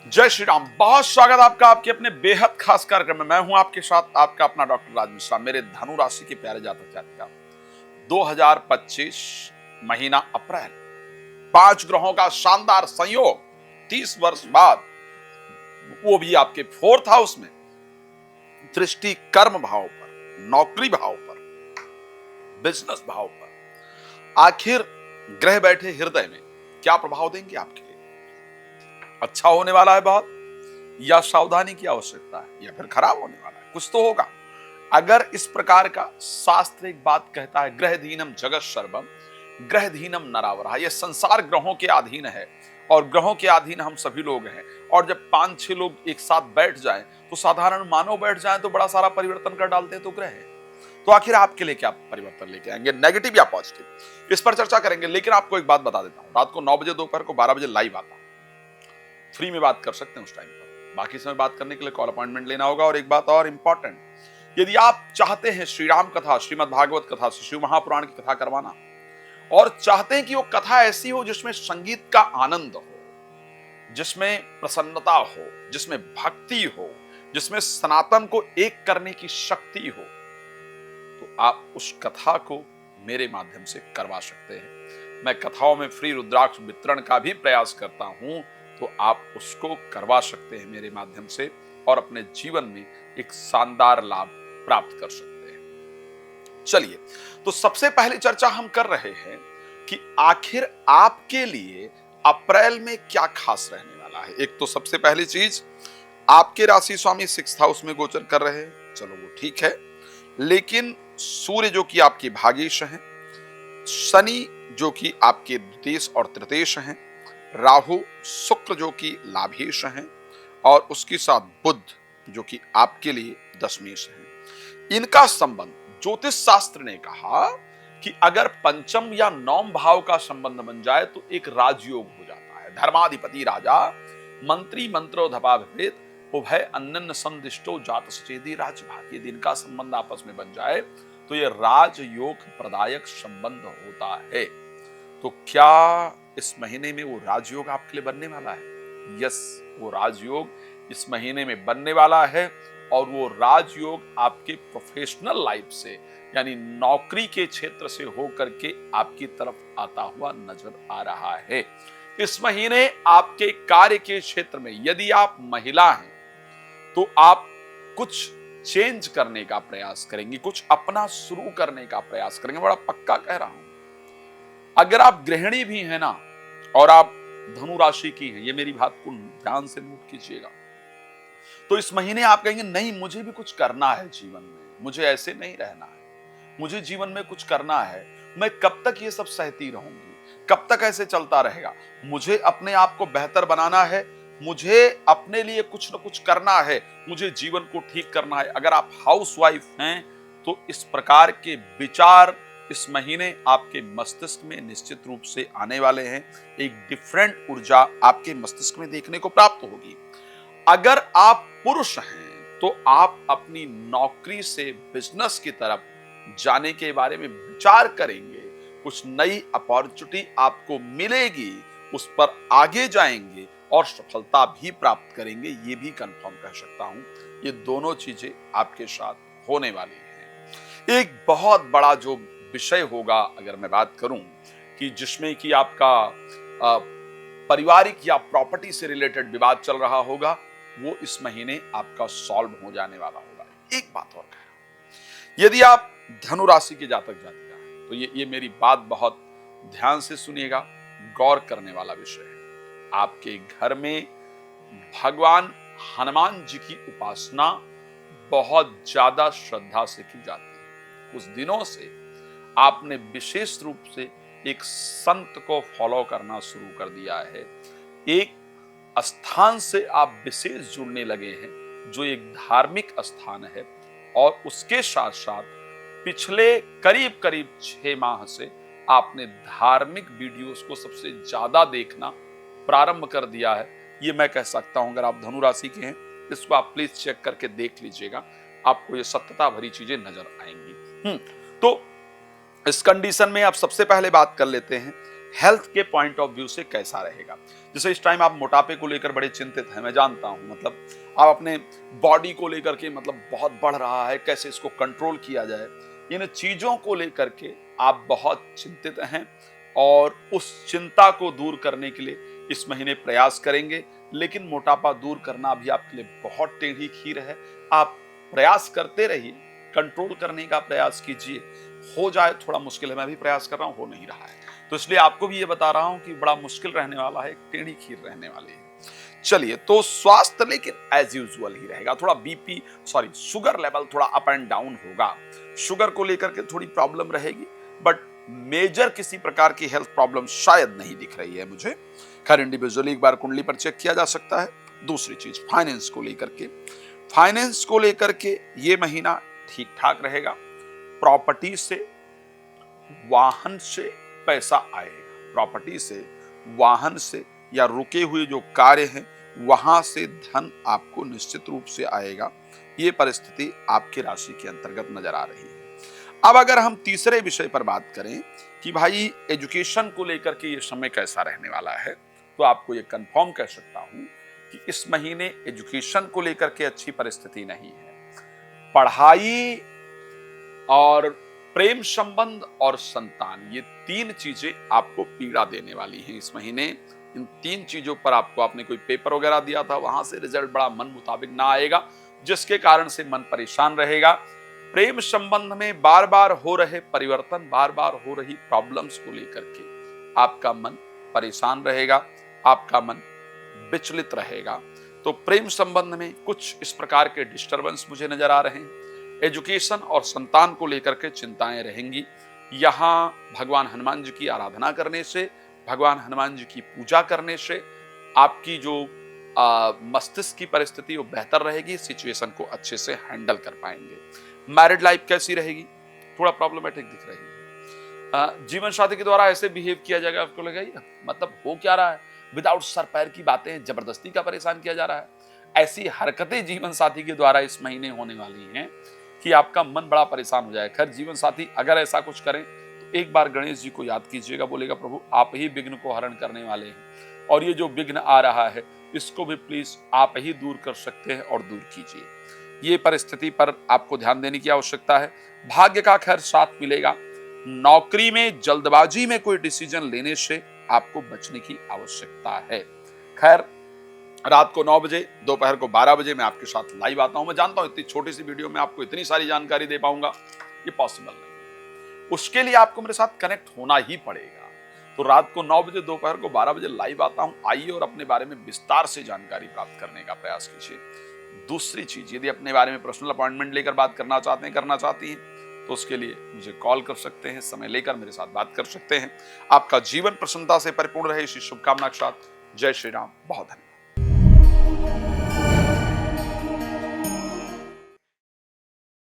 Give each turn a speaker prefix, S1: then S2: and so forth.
S1: जय श्री राम। बहुत स्वागत आपका आपके अपने बेहद खास कार्यक्रम में। मैं हूं आपके साथ आपका अपना डॉक्टर राज मिश्रा। मेरे धनु राशि के प्यारे जातक जातिका, 2025 महीना अप्रैल, 5 ग्रहों का शानदार संयोग, 30 वर्ष बाद, वो भी आपके 4th हाउस में, दृष्टि कर्म भाव पर, नौकरी भाव पर, बिजनेस भाव पर। आखिर ग्रह बैठे हृदय में क्या प्रभाव देंगे आपके लिए? अच्छा होने वाला है बहुत, या सावधानी की आवश्यकता है, या फिर खराब होने वाला है? कुछ तो होगा। अगर इस प्रकार का शास्त्र एक बात कहता है, ग्रहधीनम जगत सर्वम ग्रहधीनम नरावरः, यह संसार ग्रहों के अधीन है और ग्रहों के अधीन हम सभी लोग हैं। और जब 5-6 लोग एक साथ बैठ जाएं तो साधारण मानव बैठ जाएं तो बड़ा सारा परिवर्तन कर डालते हैं। तो ग्रह है, तो आखिर आपके लिए क्या परिवर्तन लेके आएंगे, नेगेटिव या पॉजिटिव, इस पर चर्चा करेंगे। लेकिन आपको एक बात बता देता हूं, रात को 9 बजे, दोपहर को 12 बजे लाइव आता हूं। फ्री में बात कर सकते हैं उस टाइम पर। बाकी समय बात करने के लिए कॉल अपॉइंटमेंट लेना होगा। और एक बात और इंपॉर्टेंट, यदि आप चाहते हैं श्री राम कथा, श्रीमद् भागवत कथा, शिव महापुराण की कथा करवाना, और चाहते हैं कि वो कथा ऐसी हो जिसमें संगीत का आनंद हो, जिसमें प्रसन्नता हो, जिसमें भक्ति हो, जिसमें सनातन को एक करने की शक्ति हो, तो आप उस कथा को मेरे माध्यम से करवा सकते हैं। मैं कथाओं में फ्री रुद्राक्ष वितरण का भी प्रयास करता हूं, तो आप उसको करवा सकते हैं मेरे माध्यम से और अपने जीवन में एक शानदार लाभ प्राप्त कर सकते हैं। चलिए, तो सबसे पहले चर्चा हम कर रहे हैं कि आखिर आपके लिए अप्रैल में क्या खास रहने वाला है। एक तो सबसे पहली चीज, आपके राशि स्वामी 6th हाउस में गोचर कर रहे हैं, चलो वो ठीक है। लेकिन सूर्य जो कि आपके भागेश हैं, शनि जो कि आपके द्वितीय और तृतीय हैं, राहु शुक्र जो कि लाभेश हैं, और उसके साथ बुध जो कि आपके लिए दशमेश हैं, इनका संबंध ज्योतिष शास्त्र ने कहा कि अगर पंचम या 9 भाव का संबंध बन जाए तो एक राजयोग हो जाता है। धर्माधिपति राजा, मंत्री मंत्रोधपा भवेत्, उभय अन्यन्न संदिष्टो जात सचेदी राजभाग्य। दिन का संबंध आपस में बन जाए तो ये राजयोग प्रदायक संबंध होता है। तो क्या इस महीने में वो राजयोग आपके लिए बनने वाला है? यस, वो राजयोग इस महीने में बनने वाला है। और वो राजयोग आपके प्रोफेशनल लाइफ से, यानी नौकरी के क्षेत्र से होकर के आपकी तरफ आता हुआ नजर आ रहा है। इस महीने आपके कार्य के क्षेत्र में यदि आप महिला हैं तो आप कुछ चेंज करने का प्रयास करेंगी, कुछ अपना शुरू करने का प्रयास करेंगे। बड़ा पक्का कह रहा हूं। अगर आप गृहिणी भी हैं ना, और आप धनु राशि की हैं, ये मेरी बात को ध्यान से नोट कीजिएगा, तो इस महीने आप कहेंगे नहीं, मुझे भी कुछ करना है जीवन में, मुझे ऐसे नहीं रहना है, मुझे जीवन में कुछ करना है। मैं कब तक ये सब सहती रहूंगी, कब तक ऐसे चलता रहेगा? मुझे अपने आप को बेहतर बनाना है, मुझे अपने लिए कुछ ना कुछ करना है, मुझे जीवन को ठीक करना है। अगर आप हाउसवाइफ हैं तो इस प्रकार के विचार इस महीने आपके मस्तिष्क में निश्चित रूप से आने वाले हैं। एक डिफरेंट ऊर्जा आपके मस्तिष्क में देखने को प्राप्त होगी। अगर आप पुरुष हैं तो आप अपनी नौकरी से बिजनेस की तरफ जाने के बारे में विचार करेंगे, कुछ नई अपॉर्चुनिटी आपको मिलेगी, उस पर आगे जाएंगे और सफलता भी प्राप्त करेंगे। ये भी कंफर्म कह सकता हूं, ये दोनों चीजें आपके साथ होने वाली हैं। एक बहुत बड़ा जो विषय होगा, अगर मैं बात करूं कि जिसमें कि आपका पारिवारिक या प्रॉपर्टी से रिलेटेड विवाद चल रहा होगा, वो इस महीने आपका सॉल्व हो जाने वाला होगा। एक बात और कह रहा हूं, यदि आप धनु राशि के जातक जातिका हैं तो ये मेरी बात बहुत ध्यान से सुनिएगा, गौर करने वाला विषय है। आपके घर में भगवान हनुमान जी की उपासना बहुत ज्यादा श्रद्धा से की जाती है। कुछ दिनों से आपने विशेष रूप से एक संत को फॉलो करना शुरू कर दिया है। एक स्थान से आप विशेष जुड़ने लगे हैं जो एक धार्मिक स्थान है, और उसके साथ साथ पिछले करीब 6 माह से आपने धार्मिक वीडियोस को सबसे ज्यादा देखना प्रारंभ कर दिया है। ये मैं कह सकता हूं। अगर आप धनु राशि के हैं, इसको आप प्लीज चेक करके देख लीजिएगा, आपको ये सत्यता भरी चीजें नजर आएंगी। तो इस कंडीशन में आप सबसे पहले बात कर लेते हैं हेल्थ के पॉइंट ऑफ व्यू से कैसा रहेगा। जैसे इस टाइम आप मोटापे को लेकर बड़े चिंतित हैं, मैं जानता हूं, मतलब आप अपने बॉडी को लेकर के मतलब बहुत बढ़ रहा है, कैसे इसको कंट्रोल किया जाए, इन चीजों को लेकर के आप बहुत चिंतित हैं और उस चिंता को दूर करने के लिए इस महीने प्रयास करेंगे। लेकिन मोटापा दूर करना भी आपके लिए बहुत टेढ़ी खीर है। आप प्रयास करते रहिए, कंट्रोल करने का प्रयास कीजिए, हो जाए थोड़ा मुश्किल है, मैं भी प्रयास कर रहा हूं, हो नहीं रहा है, तो इसलिए आपको भी ये बता रहा हूं कि बड़ा मुश्किल रहने वाला है, टेढ़ी खीर रहने वाली है। चलिए, तो स्वास्थ्य लेकिन एज यूजुअल ही रहेगा। थोड़ा शुगर लेवल थोड़ा अप एंड डाउन होगा, शुगर को लेकर के थोड़ी प्रॉब्लम रहेगी, बट मेजर किसी प्रकार की हेल्थ प्रॉब्लम शायद नहीं दिख रही है मुझे। खैर, इंडिविजुअली एक बार कुंडली पर चेक किया जा सकता है। दूसरी चीज, फाइनेंस को लेकर के ये महीना ठीक ठाक रहेगा। प्रॉपर्टी से, वाहन से पैसा आएगा, प्रॉपर्टी से, वाहन से या रुके हुए जो कार्य हैं वहां से धन आपको निश्चित रूप से आएगा। ये परिस्थिति आपकी राशि के अंतर्गत नजर आ रही है। अब अगर हम तीसरे विषय पर बात करें कि भाई एजुकेशन को लेकर के ये समय कैसा रहने वाला है, तो आपको ये कंफर्म कह सकता हूं कि इस महीने एजुकेशन को लेकर के अच्छी परिस्थिति नहीं है। पढ़ाई और प्रेम संबंध और संतान, ये तीन चीजें आपको पीड़ा देने वाली हैं इस महीने। इन तीन चीजों पर आपने कोई पेपर वगैरह दिया था, वहां से रिजल्ट बड़ा मन मुताबिक ना आएगा, जिसके कारण से मन परेशान रहेगा। प्रेम संबंध में बार बार हो रहे परिवर्तन, बार बार हो रही प्रॉब्लम्स को लेकर के आपका मन परेशान रहेगा, आपका मन विचलित रहेगा। तो प्रेम संबंध में कुछ इस प्रकार के डिस्टरबेंस मुझे नजर आ रहे हैं। एजुकेशन और संतान को लेकर के चिंताएं रहेंगी। यहाँ भगवान हनुमान जी की आराधना करने से, भगवान हनुमान जी की पूजा करने से आपकी जो मस्तिष्क की परिस्थिति वो बेहतर रहेगी, सिचुएशन को अच्छे से हैंडल कर पाएंगे। मैरिड लाइफ कैसी रहेगी? थोड़ा प्रॉब्लमेटिक दिख रही है। जीवन साथी के द्वारा ऐसे बिहेव किया जाएगा, आपको लगेगा मतलब हो क्या रहा है, विदाउट सर पैर की बातें, जबरदस्ती का परेशान किया जा रहा है। ऐसी हरकतें जीवन साथी के द्वारा इस महीने होने वाली हैं कि आपका मन बड़ा परेशान हो जाए। खैर, जीवन साथी अगर ऐसा कुछ करें तो एक बार गणेश जी को याद कीजिएगा, बोलेगा प्रभु आप ही विघ्न को हरण करने वाले हैं और ये जो विघ्न आ रहा है इसको भी प्लीज आप ही दूर कर सकते हैं और दूर कीजिए। ये परिस्थिति पर आपको ध्यान देने की आवश्यकता है। भाग्य का खैर साथ मिलेगा। नौकरी में जल्दबाजी में कोई डिसीजन लेने से आपको बचने की आवश्यकता है। खैर, रात को 9 बजे, दोपहर को 12 बजे मैं आपके साथ लाइव आता हूं। मैं जानता हूं इतनी छोटी सी वीडियो में आपको इतनी सारी जानकारी दे पाऊंगा, ये पॉसिबल नहीं। उसके लिए आपको मेरे साथ कनेक्ट होना ही पड़ेगा। तो रात को 9 बजे, दोपहर को 12 बजे लाइव आता हूं। आइए और अपने बारे में विस्तार से जानकारी प्राप्त करने का प्रयास कीजिए। दूसरी चीज, यदि अपने बारे में पर्सनल अपॉइंटमेंट लेकर बात करना चाहते हैं, करना चाहती हैं, तो उसके लिए मुझे कॉल कर सकते हैं, समय लेकर मेरे साथ बात कर सकते हैं। आपका जीवन प्रसन्नता से परिपूर्ण रहे, इसी शुभकामना के साथ जय श्री राम। बहुत धन्यवाद।